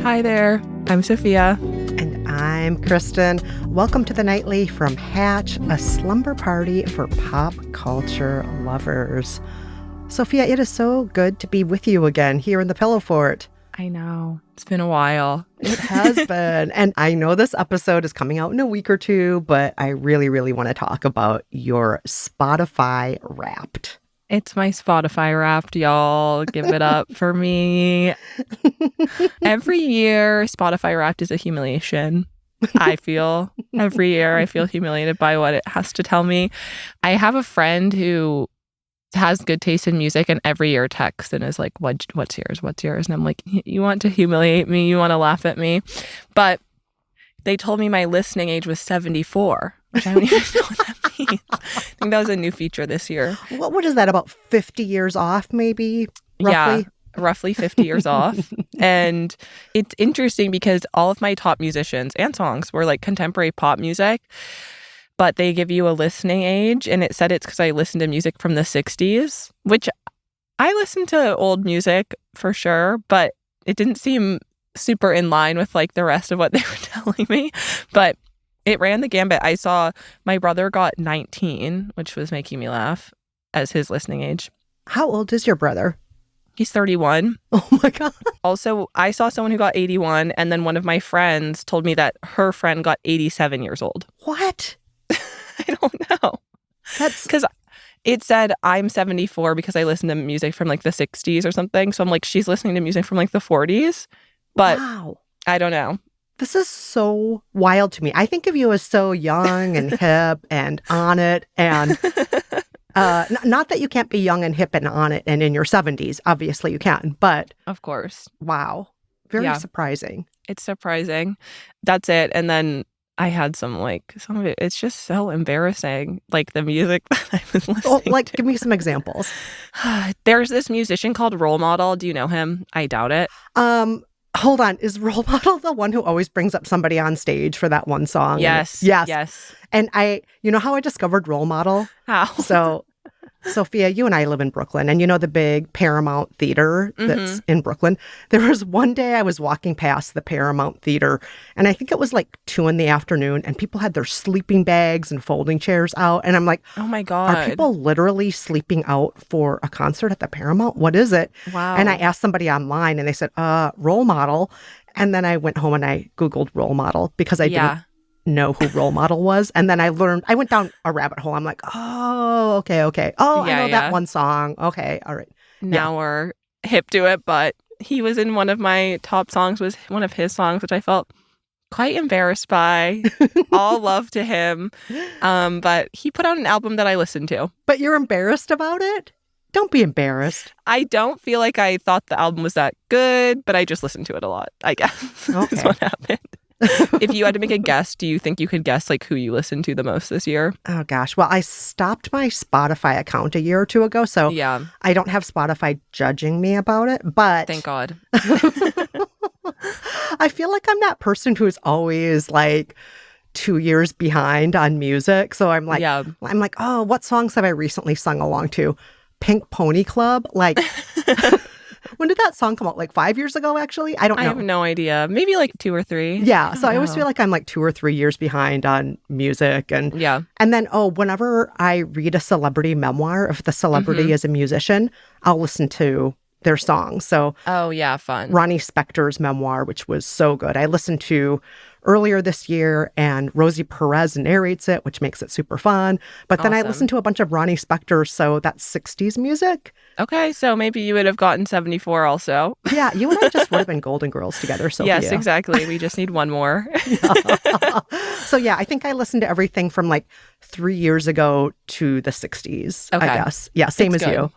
Hi there, I'm Sophia. And I'm Kristen. Welcome to The Nightly from Hatch, a slumber party for pop culture lovers. Sophia, it is so good to be with you again here in the Pillow Fort. I know, it's been a while. It has been. And I know this episode is coming out in a week or two, but I really want to talk about your Spotify Wrapped. It's my Spotify Wrapped, y'all. Give it up for me. Every year, Spotify Wrapped is a humiliation. I feel every year I feel humiliated by what it has to tell me. I have a friend who has good taste in music and every year texts and is like, what's yours? What's yours? And I'm like, you want to humiliate me? You want to laugh at me? But they told me my listening age was 74, which I don't even know what that means. I think that was a new feature this year. What is that, about 50 years off maybe, roughly? Yeah, roughly 50 years off. And it's interesting because all of my top musicians and songs were like contemporary pop music, but they give you a listening age, and it said it's because I listened to music from the 60s, which I listened to old music for sure, but it didn't seem super in line with like the rest of what they were telling me. But it ran the gambit. I saw my brother got 19, which was making me laugh, as his listening age. How old is your brother? He's 31. Oh my God. Also, I saw someone who got 81, and then one of my friends told me that her friend got 87 years old. What? I don't know. That's because it said I'm 74 because I listen to music from like the 60s or something. So I'm like, she's listening to music from like the 40s. But wow. I don't know. This is so wild to me. I think of you as so young and hip and on it. And not that you can't be young and hip and on it and in your 70s. Obviously you can. But of course. Wow. Very surprising. It's surprising. That's it. And then I had some of it. It's just so embarrassing. Like the music that I was listening to. Give me some examples. There's this musician called Role Model. Do you know him? I doubt it. Hold on. Is Role Model the one who always brings up somebody on stage for that one song? Yes. And you know how I discovered Role Model? How? So, Sophia, you and I live in Brooklyn, and you know the big Paramount Theater that's in Brooklyn? There was one day I was walking past the Paramount Theater, and I think it was like 2 p.m, and people had their sleeping bags and folding chairs out. And I'm like, oh my God. Are people literally sleeping out for a concert at the Paramount? What is it? Wow. And I asked somebody online, and they said, Role Model. And then I went home and I Googled Role Model because I didn't know who Role Model was. And then I went down a rabbit hole. I'm like, oh, okay. Oh, I know that one song. Okay, all right. Now we're hip to it, but he was in one of my top songs, was one of his songs, which I felt quite embarrassed by. All love to him. But he put out an album that I listened to. But you're embarrassed about it? Don't be embarrassed. I don't feel like I thought the album was that good, but I just listened to it a lot, I guess. Okay. Is what happened. If you had to make a guess, do you think you could guess like who you listened to the most this year? Oh gosh. Well, I stopped my Spotify account a year or two ago, so I don't have Spotify judging me about it, but thank God. I feel like I'm that person who's always like 2 years behind on music. So I'm like, oh, what songs have I recently sung along to? Pink Pony Club? Like when did that song come out? Like 5 years ago, actually? I don't know. I have no idea. Maybe like 2 or 3. Yeah. So I always feel like I'm like 2 or 3 years behind on music. And then, whenever I read a celebrity memoir, if the celebrity is a musician, I'll listen to their songs. So fun. Ronnie Spector's memoir, which was so good. I listened to earlier this year, and Rosie Perez narrates it, which makes it super fun. But then I listened to a bunch of Ronnie Spector, so that's 60s music. Okay, so maybe you would have gotten 74 also. Yeah, you and I just would have been Golden Girls together, Sophia. Yes, exactly. We just need one more. So I think I listened to everything from like 3 years ago to the 60s, I guess. Yeah, same as you.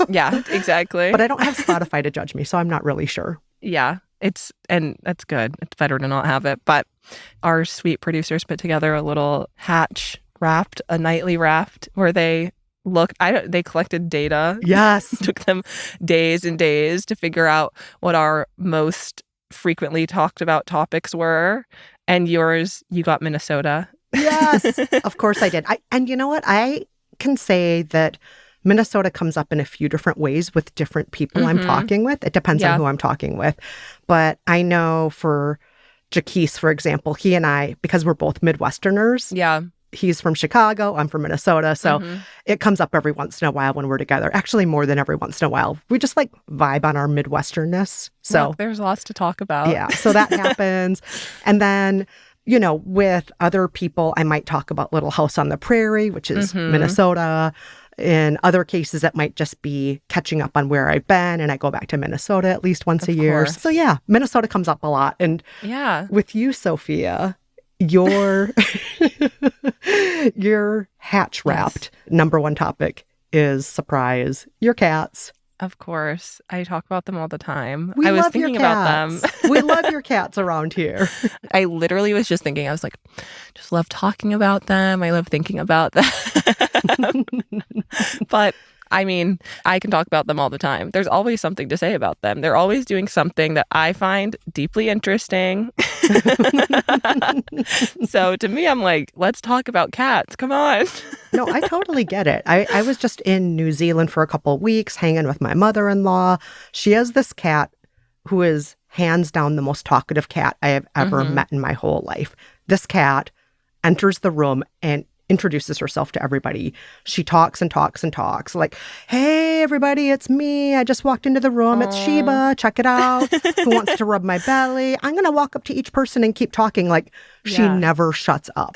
Yeah, exactly. But I don't have Spotify to judge me, so I'm not really sure. Yeah, and that's good. It's better to not have it. But our sweet producers put together a little Hatch Wrapped, a nightly Wrapped, where they they collected data. Yes. Took them days and days to figure out what our most frequently talked about topics were. And yours, you got Minnesota. Yes, of course I did. And you know what? I can say that Minnesota comes up in a few different ways with different people I'm talking with. It depends on who I'm talking with. But I know for Jaquise, for example, he and I, because we're both Midwesterners. Yeah. He's from Chicago. I'm from Minnesota. So it comes up every once in a while when we're together. Actually, more than every once in a while. We just like vibe on our Midwesternness. So look, there's lots to talk about. Yeah. So that happens. And then, you know, with other people, I might talk about Little House on the Prairie, which is Minnesota. In other cases, it might just be catching up on where I've been, and I go back to Minnesota at least once a year. So yeah, Minnesota comes up a lot. And with you, Sophia, your hatch wrapped number one topic is surprise, your cats. Of course. I talk about them all the time. I was thinking about them. We love your cats around here. I literally was just thinking, I was like, just love talking about them. I love thinking about them. But I mean, I can talk about them all the time. There's always something to say about them. They're always doing something that I find deeply interesting. So to me, I'm like, let's talk about cats. Come on. No, I totally get it. I was just in New Zealand for a couple of weeks hanging with my mother-in-law. She has this cat who is hands down the most talkative cat I have ever met in my whole life. This cat enters the room and introduces herself to everybody. She talks and talks and talks like, hey, everybody, it's me. I just walked into the room. It's Sheba. Check it out. Who wants to rub my belly? I'm going to walk up to each person and keep talking. Like, she never shuts up.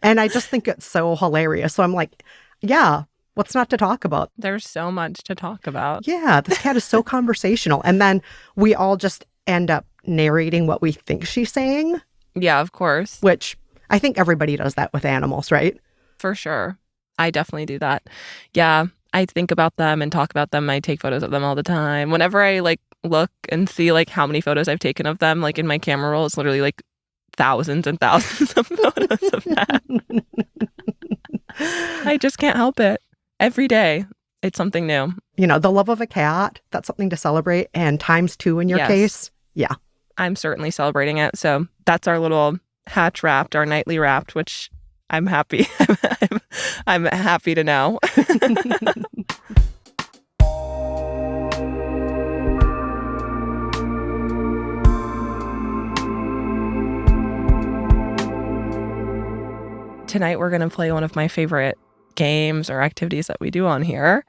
And I just think it's so hilarious. So I'm like, yeah, what's not to talk about? There's so much to talk about. Yeah, this cat is so conversational. And then we all just end up narrating what we think she's saying. Yeah, of course. Which I think everybody does that with animals, right? For sure. I definitely do that. Yeah, I think about them and talk about them. I take photos of them all the time. Whenever I like look and see like how many photos I've taken of them, like in my camera roll, it's literally like thousands and thousands of photos of them. I just can't help it. Every day, it's something new. You know, the love of a cat, that's something to celebrate. And times two in your case. Yeah. I'm certainly celebrating it. So that's our little hatch wrapped, our nightly wrapped, which I'm happy. I'm happy to know. Tonight we're going to play one of my favorite games or activities that we do on here.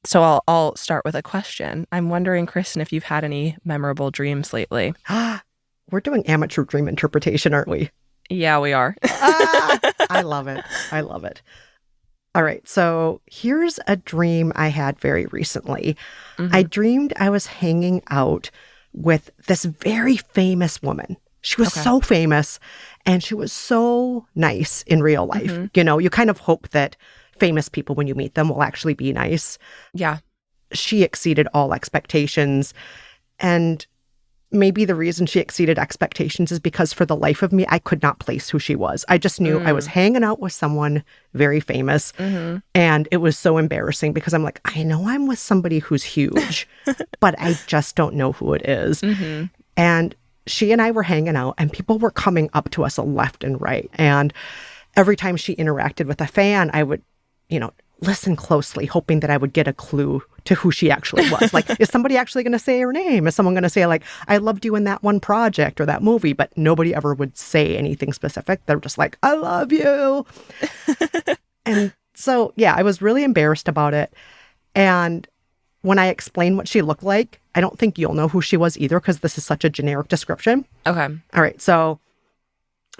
So I'll start with a question. I'm wondering, Kristen, if you've had any memorable dreams lately. We're doing amateur dream interpretation, aren't we? Yeah, we are. I love it. I love it. All right. So here's a dream I had very recently. I dreamed I was hanging out with this very famous woman. She was so famous and she was so nice in real life. You know, you kind of hope that famous people, when you meet them, will actually be nice. Yeah. She exceeded all expectations. And maybe the reason she exceeded expectations is because for the life of me, I could not place who she was. I just knew I was hanging out with someone very famous. And it was so embarrassing because I'm like, I know I'm with somebody who's huge, but I just don't know who it is. And she and I were hanging out and people were coming up to us left and right. And every time she interacted with a fan, I would, you know, listen closely, hoping that I would get a clue to who she actually was. Like, is somebody actually going to say her name? Is someone going to say, like, I loved you in that one project or that movie? But nobody ever would say anything specific. They're just like, I love you. And so, yeah, I was really embarrassed about it. And when I explain what she looked like, I don't think you'll know who she was either because this is such a generic description. Okay. All right. So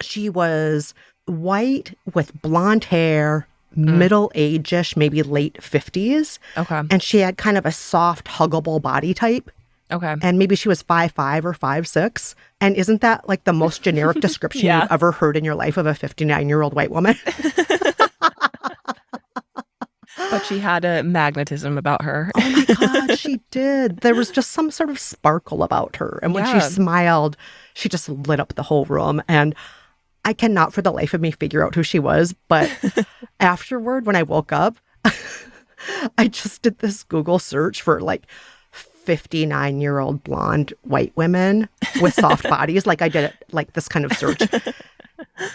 she was white with blonde hair, middle-age-ish, maybe late 50s. Okay. And she had kind of a soft, huggable body type. Okay. And maybe she was 5'5" or 5'6". And isn't that like the most generic description you've ever heard in your life of a 59-year-old white woman? But she had a magnetism about her. Oh my God, she did. There was just some sort of sparkle about her. And when she smiled, she just lit up the whole room. And I cannot for the life of me figure out who she was. But afterward, when I woke up, I just did this Google search for like 59-year-old blonde white women with soft bodies. Like I did it like this kind of search.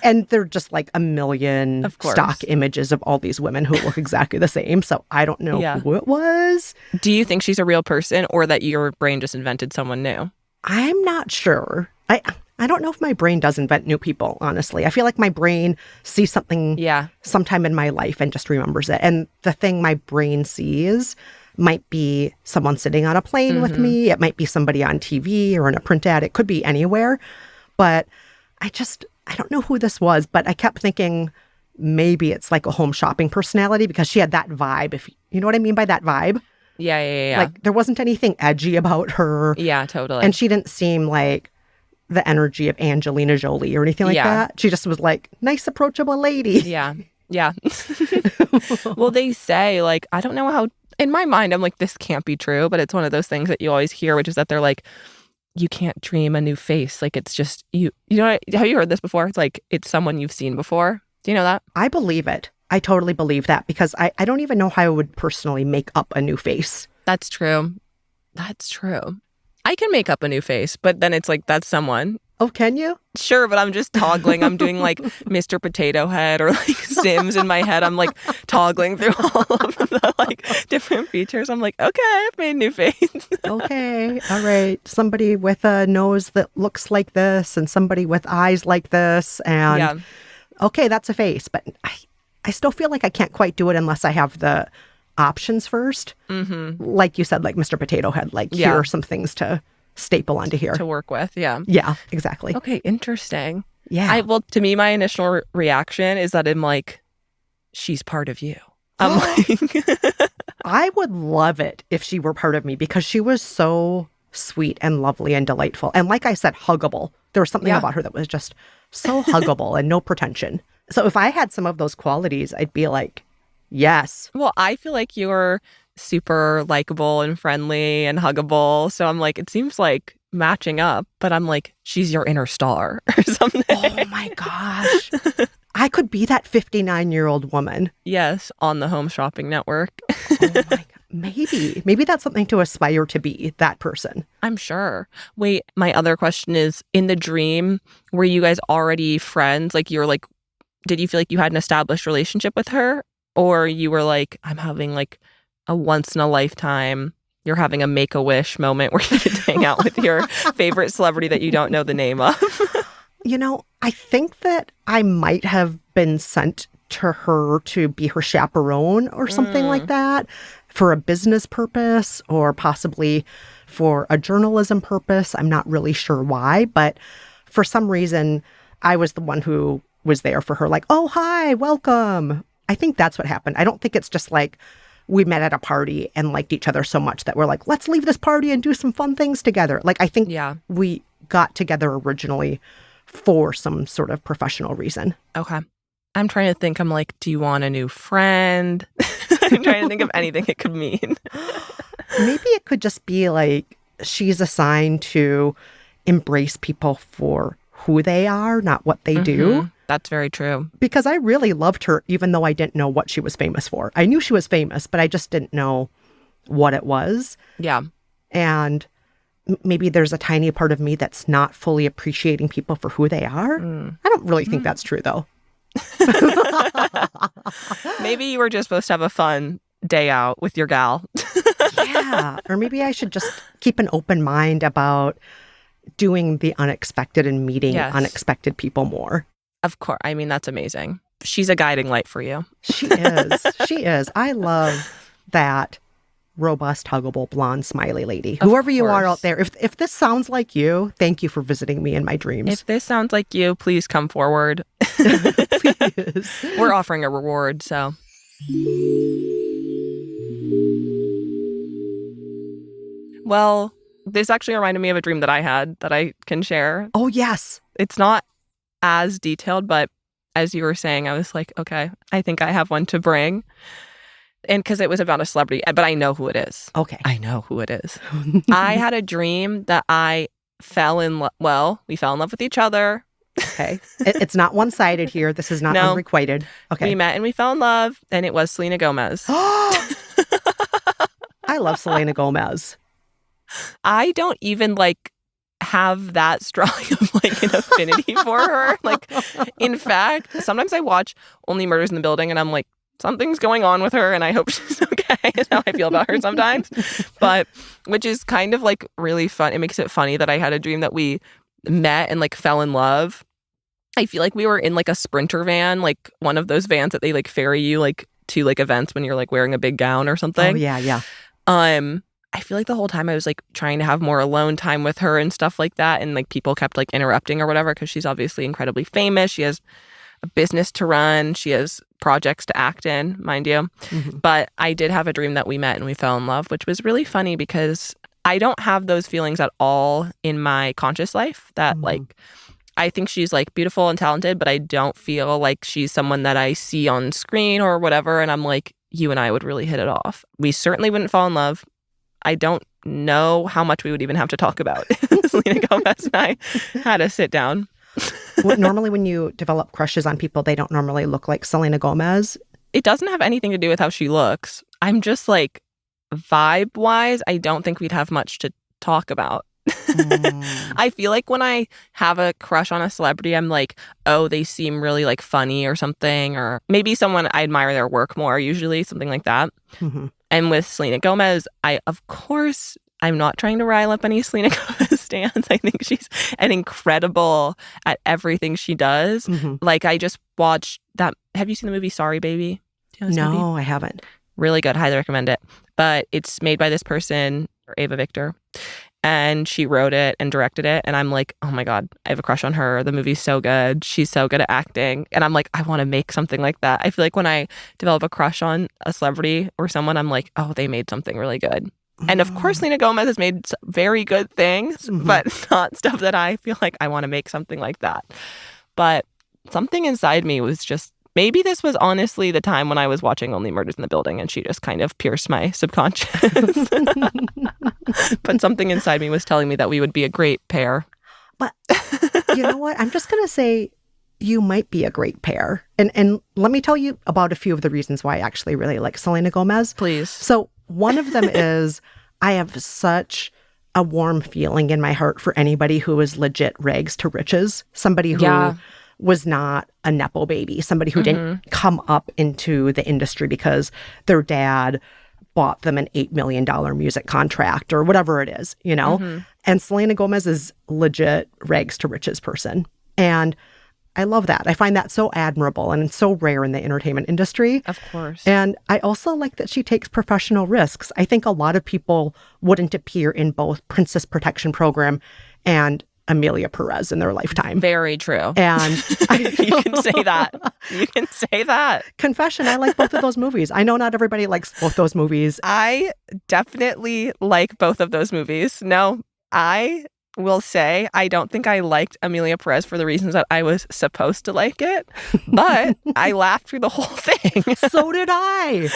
And they're just like a million Of course. stock images of all these women who look exactly the same. So I don't know Yeah. who it was. Do you think she's a real person or that your brain just invented someone new? I'm not sure. I don't know if my brain does invent new people, honestly. I feel like my brain sees something Yeah. sometime in my life and just remembers it. And the thing my brain sees might be someone sitting on a plane with me. It might be somebody on TV or in a print ad. It could be anywhere. But I don't know who this was, but I kept thinking maybe it's like a home shopping personality because she had that vibe. If you know what I mean by that vibe? Yeah. Like there wasn't anything edgy about her. Yeah, totally. And she didn't seem like the energy of Angelina Jolie or anything like that. She just was like, nice, approachable lady. Yeah. Well, they say, like, I don't know how, in my mind, I'm like, this can't be true, but it's one of those things that you always hear, which is that they're like, you can't dream a new face. Like, it's just, you know, have you heard this before? It's like, it's someone you've seen before. Do you know that? I believe it. I totally believe that because I don't even know how I would personally make up a new face. That's true. I can make up a new face, but then it's like, that's someone. Oh, can you? Sure, but I'm just toggling. I'm doing like Mr. Potato Head or like Sims in my head. I'm like toggling through all of the like different features. I'm like, okay, I've made a new face. Okay, all right. Somebody with a nose that looks like this and somebody with eyes like this. And okay, that's a face. But I still feel like I can't quite do it unless I have the options first. Like you said, like Mr. Potato Head, like here are some things to staple onto here. To work with, yeah. Yeah, exactly. Okay, interesting. Yeah. Well, to me, my initial reaction is that I'm like, she's part of you. I'm like... I would love it if she were part of me because she was so sweet and lovely and delightful. And like I said, huggable. There was something about her that was just so huggable and no pretension. So if I had some of those qualities, I'd be like, yes. Well, I feel like you're super likable and friendly and huggable. So I'm like, it seems like matching up, but I'm like, she's your inner star or something. Oh my gosh. I could be that 59-year-old woman. Yes, on the Home Shopping Network. Oh my God. Maybe that's something to aspire to be, that person. I'm sure. Wait, my other question is, in the dream, were you guys already friends? Like, you're like, did you feel like you had an established relationship with her? Or you were like, I'm having like a once in a lifetime, you're having a Make-A-Wish moment where you get to hang out with your favorite celebrity that you don't know the name of? You know, I think that I might have been sent to her to be her chaperone or something like that for a business purpose or possibly for a journalism purpose. I'm not really sure why, but for some reason, I was the one who was there for her, like, oh, hi, welcome. I think that's what happened. I don't think it's just like we met at a party and liked each other so much that we're like, let's leave this party and do some fun things together. Like, I think we got together originally for some sort of professional reason. Okay. I'm trying to think. I'm like, do you want a new friend? I'm trying to think of anything it could mean. Maybe it could just be like she's assigned to embrace people for who they are, not what they do. That's very true. Because I really loved her, even though I didn't know what she was famous for. I knew she was famous, but I just didn't know what it was. Yeah. And maybe there's a tiny part of me that's not fully appreciating people for who they are. I don't really think that's true, though. Maybe you were just supposed to have a fun day out with your gal. Yeah. Or maybe I should just keep an open mind about doing the unexpected and meeting unexpected people more. Of course. I mean, that's amazing. She's a guiding light for you. She is. She is. I love that robust, huggable, blonde, smiley lady. Whoever you are out there, if this sounds like you, thank you for visiting me in my dreams. If this sounds like you, please come forward. Please. We're offering a reward, so. Well, this actually reminded me of a dream that I had that I can share. Oh, yes. It's not as detailed, but as you were saying, I was like, okay, I think I have one to bring. And because it was about a celebrity, but I know who it is. Okay. I know who it is. I had a dream that I fell in love. Well, we fell in love with each other. Okay. It's not one-sided here. This is not unrequited. Okay. We met and we fell in love, and it was Selena Gomez. I love Selena Gomez. I don't even have that strong of like an affinity for her. Like, in fact, sometimes I watch Only Murders in the Building and I'm like, something's going on with her and I hope she's okay, is how I feel about her sometimes. But which is kind of like really fun. It makes it funny that I had a dream that we met and like fell in love. I feel like we were in like a Sprinter van, like one of those vans that they like ferry you like to like events when you're like wearing a big gown or something. Oh, yeah. I feel like the whole time I was like trying to have more alone time with her and stuff like that. And like people kept like interrupting or whatever because she's obviously incredibly famous. She has a business to run. She has projects to act in, mind you. Mm-hmm. But I did have a dream that we met and we fell in love, which was really funny because I don't have those feelings at all in my conscious life that like, I think she's like beautiful and talented, but I don't feel like she's someone that I see on screen or whatever. And I'm like, you and I would really hit it off. We certainly wouldn't fall in love. I don't know how much we would even have to talk about. Selena Gomez and I had to sit down. Well, normally when you develop crushes on people, they don't normally look like Selena Gomez. It doesn't have anything to do with how she looks. I'm just like, vibe-wise, I don't think we'd have much to talk about. I feel like when I have a crush on a celebrity, I'm like, oh, they seem really like funny or something, or maybe someone I admire their work more, usually something like that. Mm-hmm. And with Selena Gomez, I'm not trying to rile up any Selena Gomez stans. I think she's an incredible at everything she does. Mm-hmm. Like I just watched that. Have you seen the movie Sorry Baby? Do you know this movie? No, I haven't. Really good. Highly recommend it. But it's made by this person, Ava Victor. And she wrote it and directed it. And I'm like, oh my God, I have a crush on her. The movie's so good. She's so good at acting. And I'm like, I want to make something like that. I feel like when I develop a crush on a celebrity or someone, I'm like, oh, they made something really good. And of course, Selena Gomez has made very good things, but not stuff that I feel like I want to make something like that. But something inside me was just, maybe this was honestly the time when I was watching Only Murders in the Building and she just kind of pierced my subconscious. But something inside me was telling me that we would be a great pair. But you know what? I'm just going to say you might be a great pair. And let me tell you about a few of the reasons why I actually really like Selena Gomez. Please. So one of them is I have such a warm feeling in my heart for anybody who is legit rags to riches. Somebody who was not a Nepo baby. Somebody who didn't come up into the industry because their dad bought them an $8 million music contract or whatever it is, you know? And Selena Gomez is legit rags to riches person. And I love that. I find that so admirable and so rare in the entertainment industry. Of course. And I also like that she takes professional risks. I think a lot of people wouldn't appear in both Princess Protection Program and Amelia Perez in their lifetime. Very true. And you can say that. You can say that. Confession, I like both of those movies. I know not everybody likes both those movies. I definitely like both of those movies. No, I will say I don't think I liked Amelia Perez for the reasons that I was supposed to like it, but I laughed through the whole thing. So did I.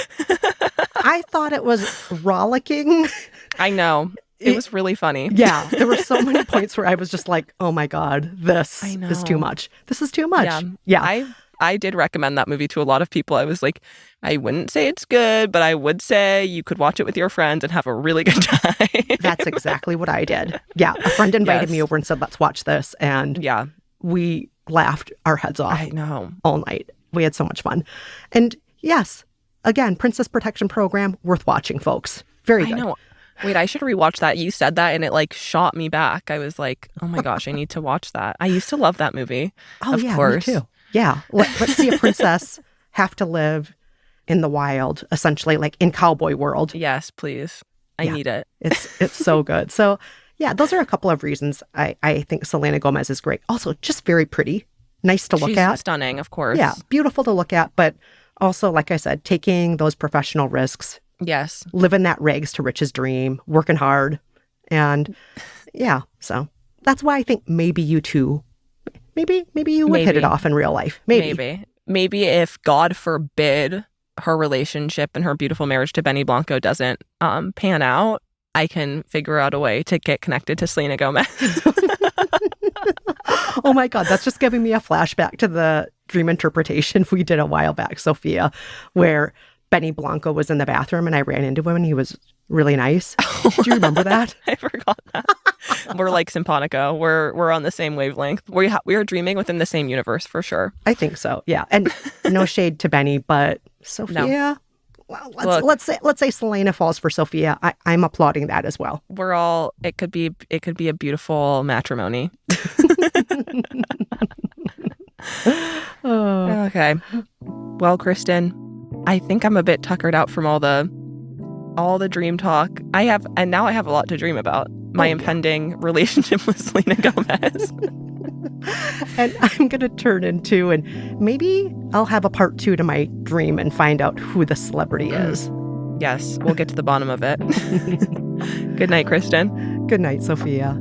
I thought it was rollicking. I know. It was really funny. Yeah. There were so many points where I was just like, oh my God, this is too much. This is too much. Yeah. I did recommend that movie to a lot of people. I was like, I wouldn't say it's good, but I would say you could watch it with your friends and have a really good time. That's exactly what I did. Yeah. A friend invited me over and said, let's watch this. And we laughed our heads off. I know. All night. We had so much fun. And yes, again, Princess Protection Program, worth watching, folks. Very good. I know. Wait, I should rewatch that. You said that and it like shot me back. I was like, oh my gosh, I need to watch that. I used to love that movie. Oh, of course. Me too. Yeah. Let's see a princess have to live in the wild, essentially, like in cowboy world. Yes, please. I need it. It's so good. So yeah, those are a couple of reasons I think Selena Gomez is great. Also, just very pretty. Nice to look at. She's stunning, of course. Yeah, beautiful to look at, but also, like I said, taking those professional risks. Yes. Living that rags to riches dream, working hard. And yeah, so that's why I think maybe you two, maybe you would hit it off in real life. Maybe if, God forbid, her relationship and her beautiful marriage to Benny Blanco doesn't pan out, I can figure out a way to get connected to Selena Gomez. Oh my God, that's just giving me a flashback to the dream interpretation we did a while back, Sophia, where Benny Blanco was in the bathroom and I ran into him and he was really nice. Do you remember that? I forgot that. We're like simpatico. We're on the same wavelength. We are dreaming within the same universe for sure. I think so. Yeah. And no shade to Benny, but Sophia. Well, let's say Selena falls for Sophia. I'm applauding that as well. We're all. It could be a beautiful matrimony. Okay. Well, Kristen, I think I'm a bit tuckered out from all the dream talk. Now I have a lot to dream about. My impending relationship with Selena Gomez. And I'm going to turn into, and maybe I'll have a part 2 to my dream and find out who the celebrity is. Yes, we'll get to the bottom of it. Good night, Kristen. Good night, Sophia.